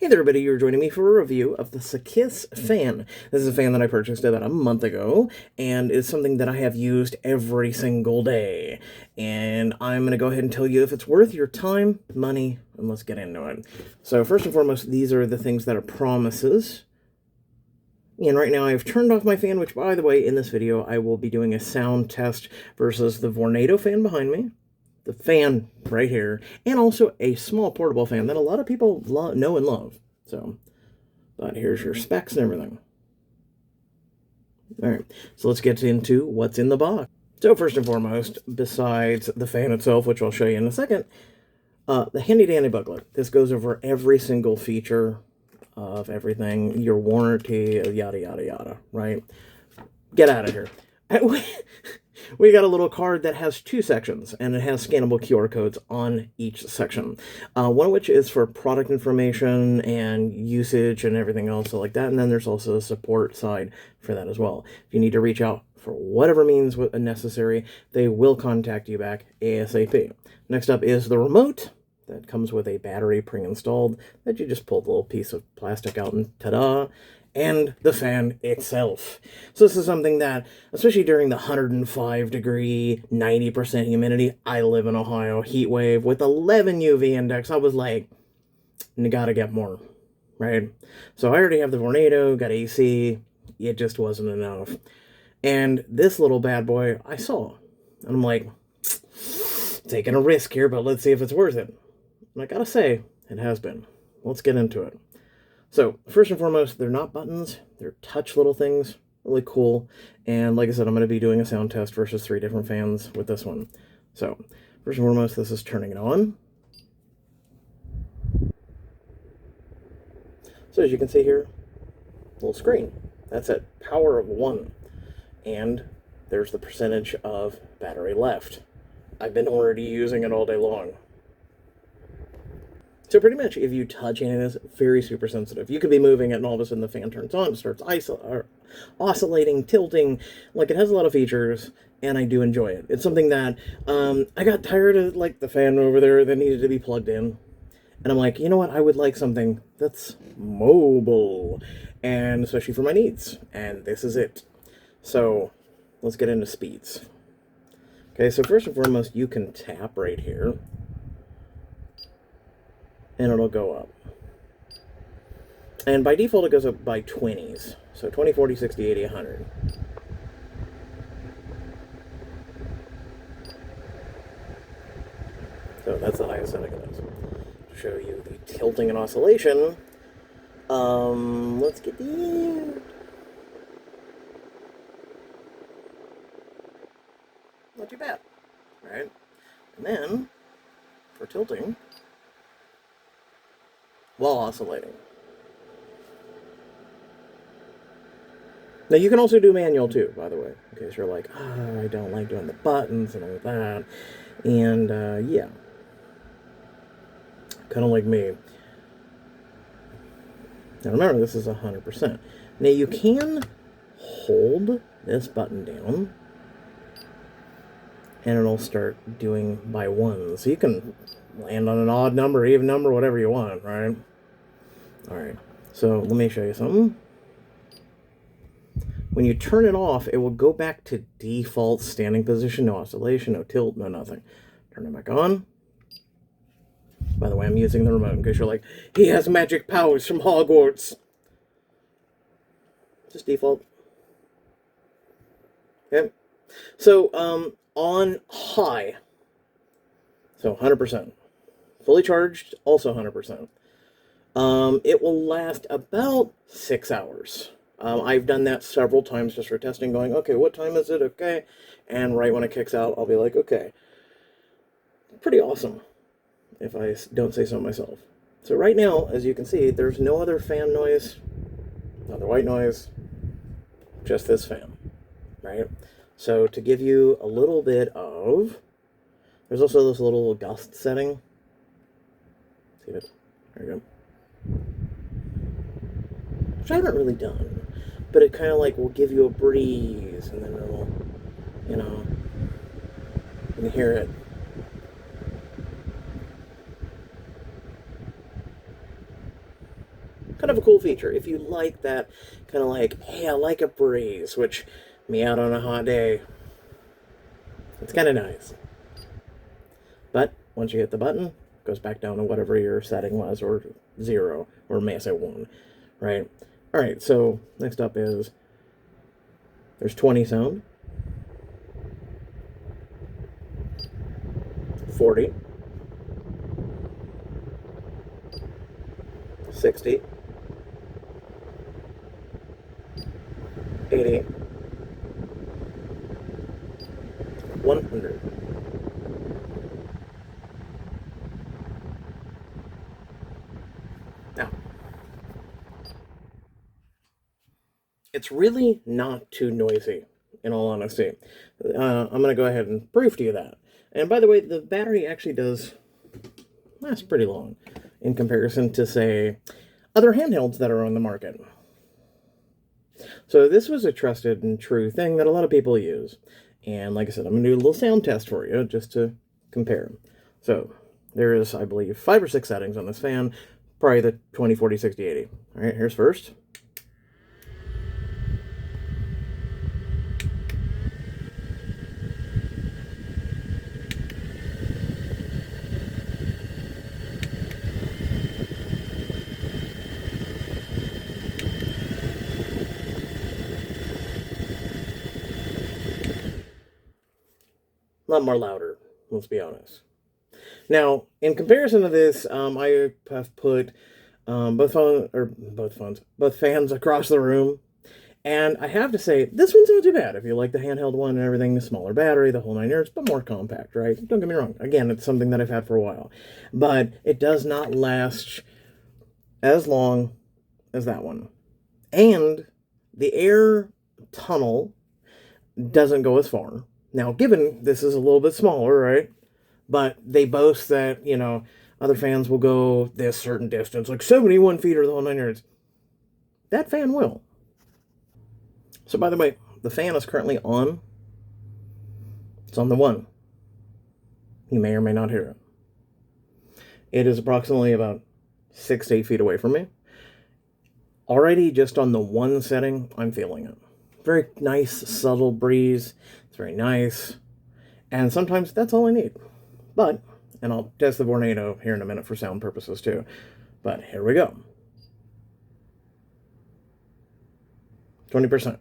Hey there, everybody, you're joining me for a review of the SECHKISS Fan. This is a fan that I purchased about a month ago, and it's something that I have used every single day. And I'm going to go ahead and tell you if it's worth your time, money, and let's get into it. So first and foremost, these are the things that are promises. And right now I've turned off my fan, which, by the way, in this video I will be doing a sound test versus the Vornado fan behind me, the fan right here, and also a small portable fan that a lot of people know and love. So, but here's your specs and everything. All right, so let's get into what's in the box. So first and foremost, besides the fan itself, which I'll show you in a second, the handy-dandy booklet. This goes over every single feature of everything, your warranty, yada, yada, yada, right? Get out of here. We got a little card that has two sections, and it has scannable QR codes on each section. One of which is for product information and usage and everything else like that, and then there's also a support side for that as well. If you need to reach out for whatever means necessary, they will contact you back ASAP. Next up is the remote. That comes with a battery pre-installed that you just pull the little piece of plastic out and ta-da! And the fan itself. So this is something that, especially during the 105 degree, 90% humidity, I live in Ohio, heat wave with 11 UV index, I was like, you gotta get more, right? So I already have the Vornado, got AC, it just wasn't enough. And this little bad boy I saw, and I'm like, taking a risk here, but let's see if it's worth it. And I gotta say, it has been. Let's get into it. So, first and foremost, they're not buttons, they're touch little things, really cool, and like I said, I'm going to be doing a sound test versus 3 different fans with this one. So, first and foremost, this is turning it on. So as you can see here, little screen, that's at power of 1, and there's the percentage of battery left. I've been already using it all day long. So pretty much, if you touch any of this, very super sensitive. You could be moving it, and all of a sudden the fan turns on, starts oscillating, tilting. Like, it has a lot of features, and I do enjoy it. It's something that I got tired of, like, the fan over there that needed to be plugged in. And I'm like, you know what? I would like something that's mobile, and especially for my needs. And this is it. So let's get into speeds. Okay, so first and foremost, you can tap right here, and it'll go up. And by default, it goes up by 20s. So 20, 40, 60, 80, 100. So that's the highest setting it is. To show you the tilting and oscillation, let's get the... Not too bad, right? And then, for tilting, while oscillating. Now, you can also do manual too, by the way, in case you're like, oh, I don't like doing the buttons and all that. And, yeah. Kind of like me. Now, remember, this is 100%. Now, you can hold this button down, and it'll start doing by ones. So you can land on an odd number, even number, whatever you want, right? Alright, so let me show you something. When you turn it off, it will go back to default standing position, no oscillation, no tilt, no nothing. Turn it back on. By the way, I'm using the remote in case you're like, he has magic powers from Hogwarts. Just default. Okay. So, on high, so 100%. Fully charged, also 100%. It will last about 6 hours. I've done that several times just for testing, going, okay, what time is it? Okay. And right when it kicks out, I'll be like, okay. Pretty awesome, if I don't say so myself. So right now, as you can see, there's no other fan noise, no other white noise, just this fan, right? So to give you a little bit of, there's also this little gust setting. See it? There you go. Which I haven't really done, but it kind of like will give you a breeze, and then it'll, you know, you can hear it. Kind of a cool feature. If you like that kind of like, hey, I like a breeze, which me out on a hot day, it's kind of nice. But once you hit the button, it goes back down to whatever your setting was, or 0, or may I say 1, right? All right, so next up is there's 20 sound, 40, 60, 80, 100. Now, it's really not too noisy, in all honesty. I'm going to go ahead and prove to you that. And by the way, the battery actually does last pretty long in comparison to, say, other handhelds that are on the market. So this was a trusted and true thing that a lot of people use. And like I said, I'm going to do a little sound test for you just to compare. So there is, I believe, 5 or 6 settings on this fan. Probably the 20, 40, 60, 80. All right, here's first. A lot more louder, let's be honest. Now, in comparison to this, I have put both fans across the room, and I have to say, this one's not too bad. If you like the handheld one and everything, the smaller battery, the whole 9 yards, but more compact, right? Don't get me wrong. Again, it's something that I've had for a while, but it does not last as long as that one. And the air tunnel doesn't go as far. Now, given this is a little bit smaller, right? But they boast that, you know, other fans will go this certain distance, like 71 feet or the whole 9 yards. That fan will. So, by the way, the fan is currently on. It's on the 1. You may or may not hear it. It is approximately about 6 to 8 feet away from me. Already, just on the 1 setting, I'm feeling it. Very nice, subtle breeze. It's very nice. And sometimes that's all I need. But, and I'll test the Vornado here in a minute for sound purposes too. But here we go. 20%. A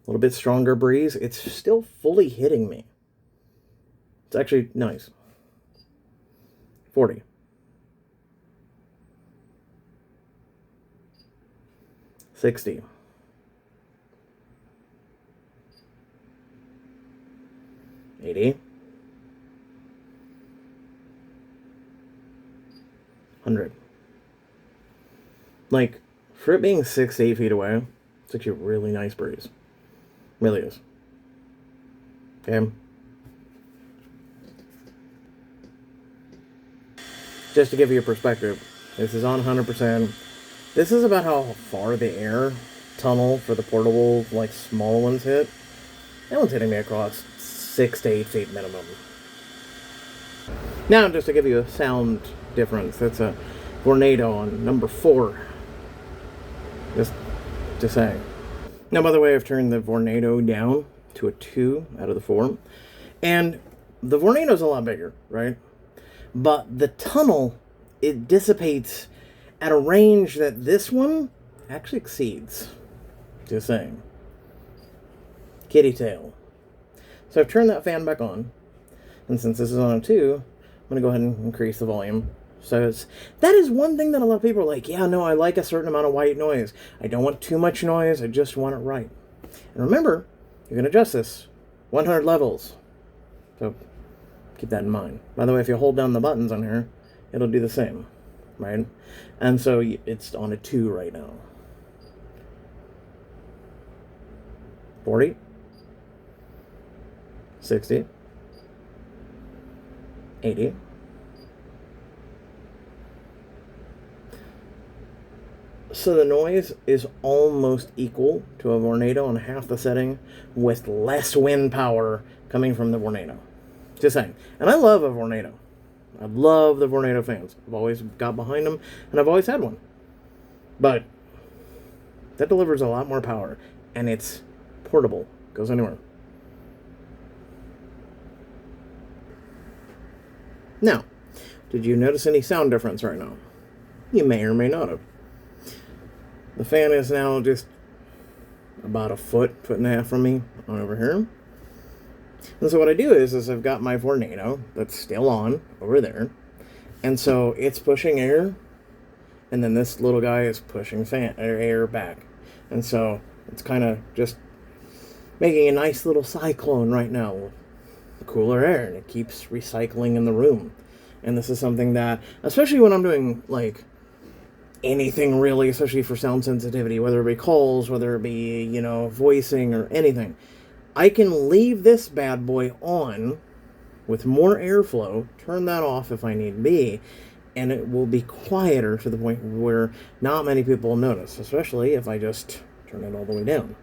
little bit stronger breeze. It's still fully hitting me. It's actually nice. 40. 60. 80. 100. Like, for it being 6 to 8 feet away, it's actually a really nice breeze. Really is. Okay. Just to give you a perspective, this is on 100%. This is about how far the air tunnel for the portable, like, small ones hit. That one's hitting me across 6 to 8 feet minimum. Now, just to give you a sound difference, that's a Vornado on number 4. Just to say. Now, by the way, I've turned the Vornado down to a 2 out of the 4. And the Vornado's a lot bigger, right? But the tunnel, it dissipates at a range that this one actually exceeds. Just saying. Kitty tail. So I've turned that fan back on. And since this is on a 2, I'm going to go ahead and increase the volume. So that is one thing that a lot of people are like, yeah, no, I like a certain amount of white noise. I don't want too much noise. I just want it right. And remember, you can adjust this 100 levels. So keep that in mind. By the way, if you hold down the buttons on here, it'll do the same, right? And so it's on a 2 right now. 40. 60. 80. So the noise is almost equal to a Vornado on half the setting with less wind power coming from the Vornado. Just saying. And I love a Vornado. I love the Vornado fans. I've always got behind them, and I've always had one. But that delivers a lot more power, and it's portable. Goes anywhere. Now, did you notice any sound difference right now? You may or may not have. The fan is now just about a foot and a half from me on over here. And so what I do is I've got my Vornado that's still on over there. And so it's pushing air, and then this little guy is pushing air back. And so it's kind of just making a nice little cyclone right now with cooler air, and it keeps recycling in the room. And this is something that, especially when I'm doing like anything really, especially for sound sensitivity, whether it be calls, whether it be, you know, voicing or anything, I can leave this bad boy on with more airflow, turn that off if I need be, and it will be quieter to the point where not many people will notice, especially if I just turn it all the way down.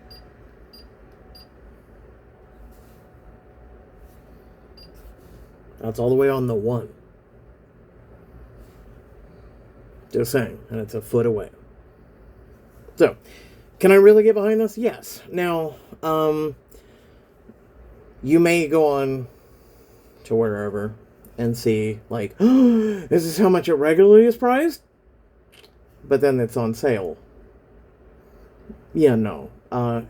That's all the way on the 1. Just saying, and it's a foot away. So, can I really get behind this? Yes. Now, you may go on to wherever and see, like, oh, this is how much it regularly is priced? But then it's on sale. Yeah, no.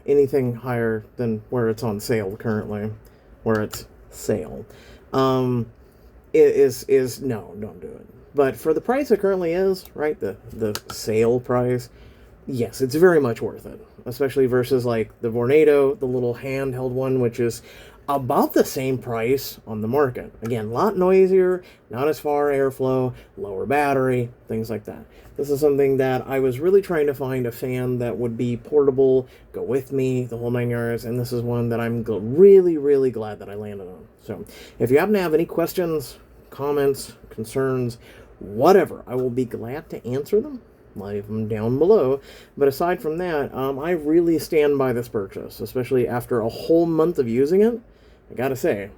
Anything higher than where it's on sale currently, where it's sale, is no, don't do it. But for the price it currently is, right, the sale price, yes, it's very much worth it. Especially versus like the Vornado, the little handheld one, which is about the same price on the market. Again, a lot noisier, not as far airflow, lower battery, things like that. This is something that I was really trying to find a fan that would be portable, go with me, the whole 9 yards, and this is one that I'm really, really glad that I landed on. So, if you happen to have any questions, comments, concerns, whatever, I will be glad to answer them. Leave them down below. But aside from that, I really stand by this purchase, especially after a whole month of using it. I gotta say,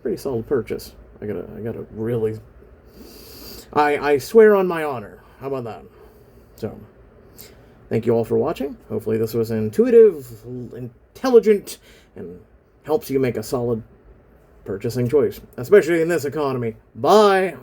pretty solid purchase. I gotta really, I swear on my honor. How about that? So, thank you all for watching. Hopefully this was intuitive, intelligent, and helps you make a solid purchasing choice, especially in this economy. Bye!